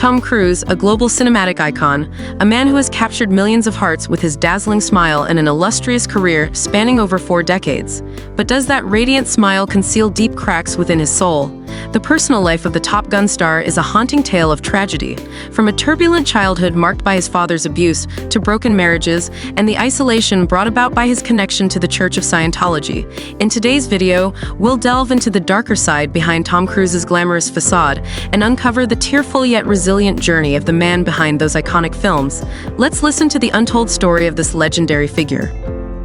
Tom Cruise, a global cinematic icon, a man who has captured millions of hearts with his dazzling smile and an illustrious career spanning over 4 decades. But does that radiant smile conceal deep cracks within his soul? The personal life of the Top Gun star is a haunting tale of tragedy. From a turbulent childhood marked by his father's abuse to broken marriages and the isolation brought about by his connection to the Church of Scientology. In today's video, we'll delve into the darker side behind Tom Cruise's glamorous facade and uncover the tearful yet resilient journey of the man behind those iconic films. Let's listen to the untold story of this legendary figure.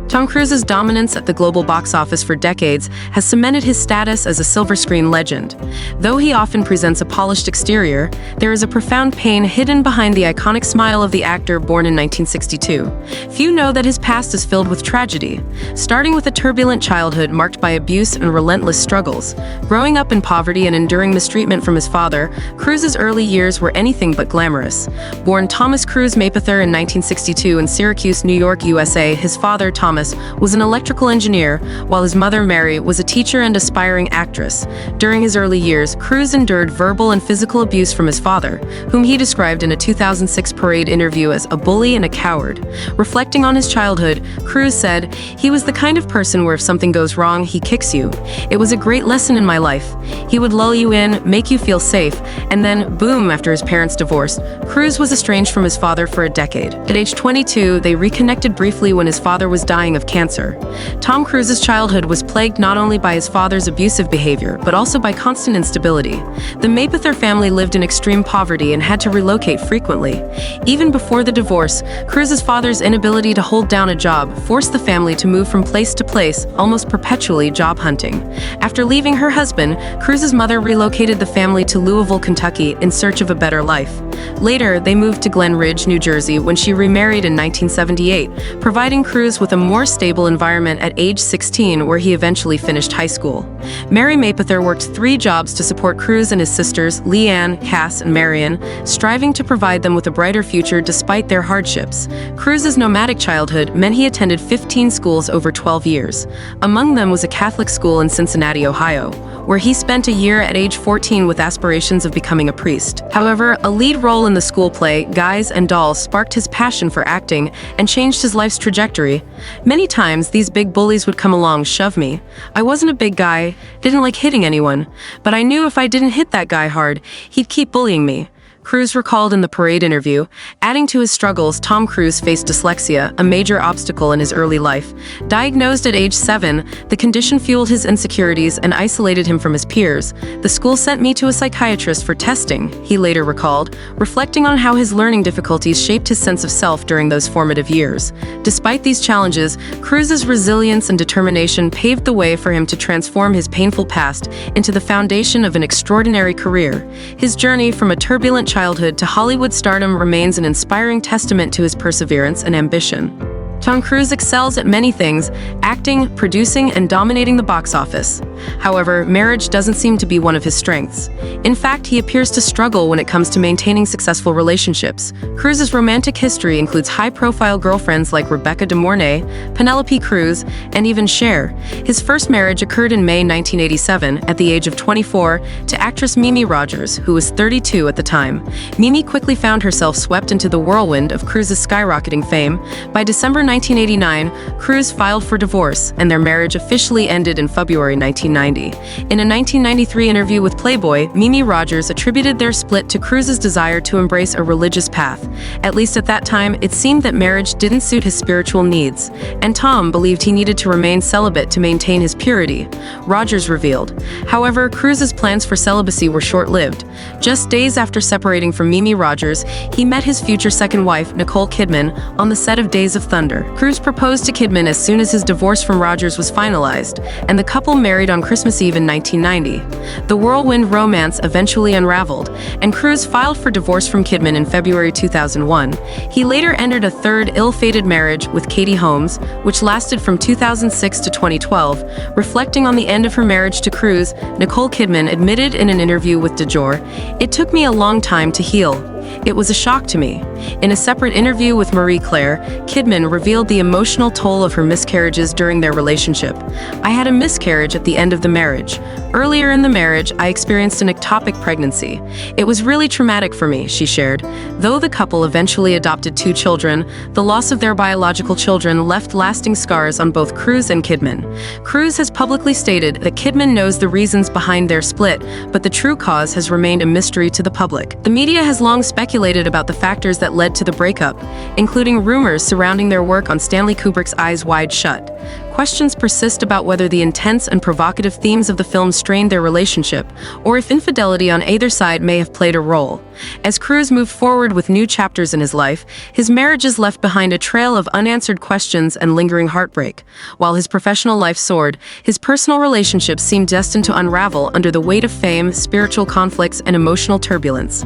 Tom Cruise's dominance at the global box office for decades has cemented his status as a silver screen legend. Though he often presents a polished exterior, there is a profound pain hidden behind the iconic smile of the actor born in 1962. Few know that his past is filled with tragedy. Starting with a turbulent childhood marked by abuse and relentless struggles, growing up in poverty and enduring mistreatment from his father, Cruise's early years were anything but glamorous. Born Thomas Cruise Mapother in 1962 in Syracuse, New York, USA, his father, Thomas, was an electrical engineer, while his mother, Mary, was a teacher and aspiring actress. During his early years, Cruise endured verbal and physical abuse from his father, whom he described in a 2006 Parade interview as a bully and a coward. Reflecting on his childhood, Cruise said, "He was the kind of person where if something goes wrong, he kicks you. It was a great lesson in my life. He would lull you in, make you feel safe, and then, boom, after his parents divorced, Cruise was estranged from his father for a decade. At age 22, they reconnected briefly when his father was dying of cancer." Tom Cruise's childhood was plagued not only by his father's abusive behavior, but also by constant instability. The Mapother family lived in extreme poverty and had to relocate frequently. Even before the divorce, Cruise's father's inability to hold down a job forced the family to move from place to place, almost perpetually job hunting. After leaving her husband, Cruise's mother relocated the family to Louisville, Kentucky, in search of a better life. Later, they moved to Glen Ridge, New Jersey, when she remarried in 1978, providing Cruise with a more stable environment at age 16, where he eventually finished high school. Mary Mapother worked 3 jobs to support Cruise and his sisters, Leanne, Cass, and Marion, striving to provide them with a brighter future despite their hardships. Cruise's nomadic childhood meant he attended 15 schools over 12 years. Among them was a Catholic school in Cincinnati, Ohio, where he spent a year at age 14 with aspirations of becoming a priest. However, a lead role in the school play, Guys and Dolls, sparked his passion for acting and changed his life's trajectory. Many times, these big bullies would come along, shove me. I wasn't a big guy, didn't like hitting anyone, but I knew if I didn't hit that guy hard, he'd keep bullying me. Cruise recalled in the Parade interview. Adding to his struggles, Tom Cruise faced dyslexia, a major obstacle in his early life. Diagnosed at age 7, the condition fueled his insecurities and isolated him from his peers. "The school sent me to a psychiatrist for testing," he later recalled, reflecting on how his learning difficulties shaped his sense of self during those formative years. Despite these challenges, Cruise's resilience and determination paved the way for him to transform his painful past into the foundation of an extraordinary career. His journey from a turbulent childhood to Hollywood stardom remains an inspiring testament to his perseverance and ambition. Tom Cruise excels at many things: acting, producing, and dominating the box office. However, marriage doesn't seem to be one of his strengths. In fact, he appears to struggle when it comes to maintaining successful relationships. Cruise's romantic history includes high-profile girlfriends like Rebecca De Mornay, Penelope Cruz, and even Cher. His first marriage occurred in May 1987, at the age of 24, to actress Mimi Rogers, who was 32 at the time. Mimi quickly found herself swept into the whirlwind of Cruise's skyrocketing fame. By December 1989, Cruise filed for divorce, and their marriage officially ended in February 1990. In a 1993 interview with Playboy, Mimi Rogers attributed their split to Cruise's desire to embrace a religious path. At least at that time, it seemed that marriage didn't suit his spiritual needs, and Tom believed he needed to remain celibate to maintain his purity, Rogers revealed. However, Cruise's plans for celibacy were short-lived. Just days after separating from Mimi Rogers, he met his future second wife, Nicole Kidman, on the set of Days of Thunder. Cruise proposed to Kidman as soon as his divorce from Rogers was finalized, and the couple married on Christmas Eve in 1990. The whirlwind romance eventually unraveled, and Cruise filed for divorce from Kidman in February 2001. He later entered a third ill-fated marriage with Katie Holmes, which lasted from 2006 to 2012. Reflecting on the end of her marriage to Cruise, Nicole Kidman admitted in an interview with DeJour, "It took me a long time to heal. "It was a shock to me." In a separate interview with Marie Claire, Kidman revealed the emotional toll of her miscarriages during their relationship. "I had a miscarriage at the end of the marriage. Earlier in the marriage, I experienced an ectopic pregnancy. It was really traumatic for me," she shared. Though the couple eventually adopted 2 children, the loss of their biological children left lasting scars on both Cruise and Kidman. Cruise has publicly stated that Kidman knows the reasons behind their split, but the true cause has remained a mystery to the public. The media has long speculated about the factors that led to the breakup, including rumors surrounding their work on Stanley Kubrick's Eyes Wide Shut. Questions persist about whether the intense and provocative themes of the film strained their relationship, or if infidelity on either side may have played a role. As Cruise moved forward with new chapters in his life, his marriages left behind a trail of unanswered questions and lingering heartbreak. While his professional life soared, his personal relationships seemed destined to unravel under the weight of fame, spiritual conflicts, and emotional turbulence.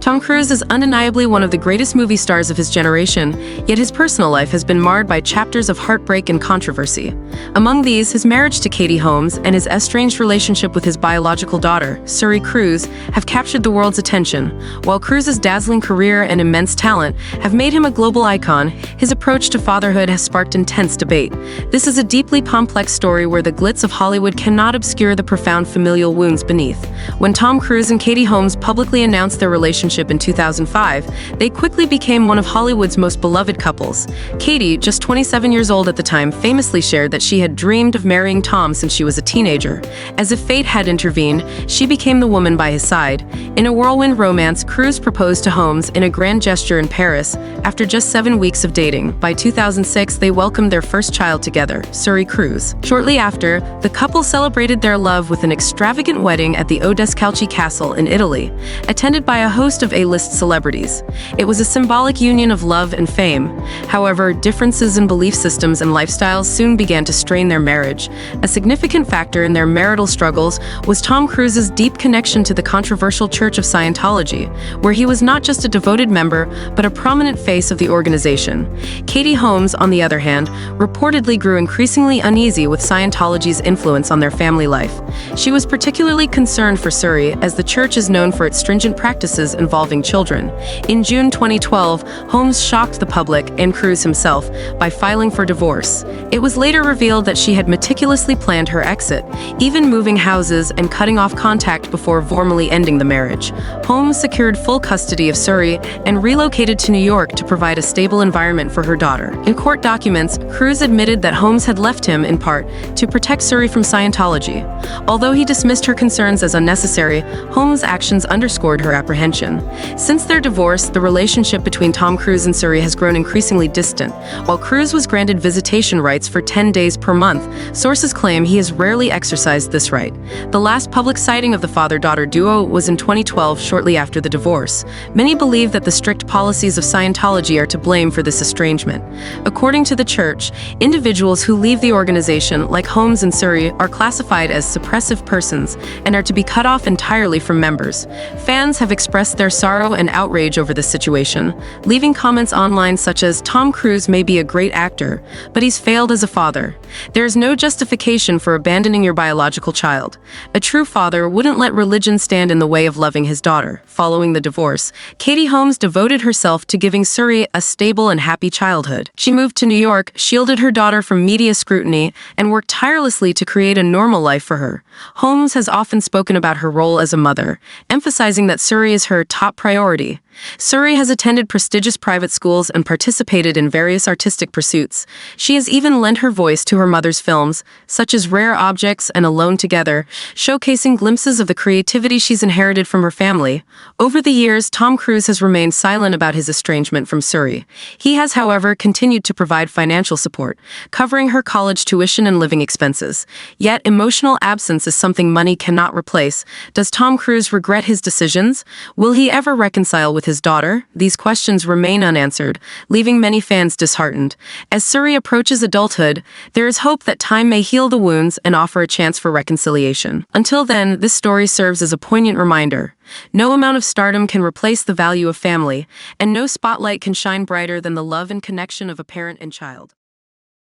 Tom Cruise is undeniably one of the greatest movie stars of his generation, yet his personal life has been marred by chapters of heartbreak and controversy. Among these, his marriage to Katie Holmes and his estranged relationship with his biological daughter, Suri Cruise, have captured the world's attention. While Cruise's dazzling career and immense talent have made him a global icon, his approach to fatherhood has sparked intense debate. This is a deeply complex story where the glitz of Hollywood cannot obscure the profound familial wounds beneath. When Tom Cruise and Katie Holmes publicly announced their relationship in 2005, they quickly became one of Hollywood's most beloved couples. Katie, just 27 years old at the time, famously shared that she had dreamed of marrying Tom since she was a teenager. As if fate had intervened, she became the woman by his side. In a whirlwind romance, Cruise proposed to Holmes in a grand gesture in Paris after just 7 weeks of dating. By 2006, they welcomed their first child together, Suri Cruise. Shortly after, the couple celebrated their love with an extravagant wedding at the Odescalchi Castle in Italy, attended by a host of A-list celebrities. It was a symbolic union of love and fame. However, differences in belief systems and lifestyles soon began to strain their marriage. A significant factor in their marital struggles was Tom Cruise's deep connection to the controversial Church of Scientology, where he was not just a devoted member, but a prominent face of the organization. Katie Holmes, on the other hand, reportedly grew increasingly uneasy with Scientology's influence on their family life. She was particularly concerned for Suri, as the church is known for its stringent practices involving children. In June 2012, Holmes shocked the public and Cruise himself by filing for divorce. It was later revealed that she had meticulously planned her exit, even moving houses and cutting off contact before formally ending the marriage. Holmes secured full custody of Suri and relocated to New York to provide a stable environment for her daughter. In court documents, Cruise admitted that Holmes had left him, in part, to protect Suri from Scientology. Although he dismissed her concerns as unnecessary, Holmes' actions underscored her apprehension. Since their divorce, the relationship between Tom Cruise and Suri has grown increasingly distant. While Cruise was granted visitation rights for 10 days per month, sources claim he has rarely exercised this right. The last public sighting of the father-daughter duo was in 2012, shortly after the divorce. Many believe that the strict policies of Scientology are to blame for this estrangement. According to the church, individuals who leave the organization, like Holmes and Suri, are classified as suppressive persons and are to be cut off entirely from members. Fans have expressed their sorrow and outrage over the situation, leaving comments online such as, "Tom Cruise may be a great actor, but he's failed as a father. There is no justification for abandoning your biological child. A true father wouldn't let religion stand in the way of loving his daughter." Following the divorce, Katie Holmes devoted herself to giving Suri a stable and happy childhood. She moved to New York, shielded her daughter from media scrutiny, and worked tirelessly to create a normal life for her. Holmes has often spoken about her role as a mother, emphasizing that Suri is her top priority. Suri has attended prestigious private schools and participated in various artistic pursuits. She has even lent her voice to her mother's films, such as Rare Objects and Alone Together, showcasing glimpses of the creativity she's inherited from her family. Over the years, Tom Cruise has remained silent about his estrangement from Suri. He has, however, continued to provide financial support, covering her college tuition and living expenses. Yet, emotional absence is something money cannot replace. Does Tom Cruise regret his decisions? Will he ever reconcile with his daughter? These questions remain unanswered, leaving many fans disheartened. As Suri approaches adulthood, there is hope that time may heal the wounds and offer a chance for reconciliation. Until then, this story serves as a poignant reminder. No amount of stardom can replace the value of family, and no spotlight can shine brighter than the love and connection of a parent and child.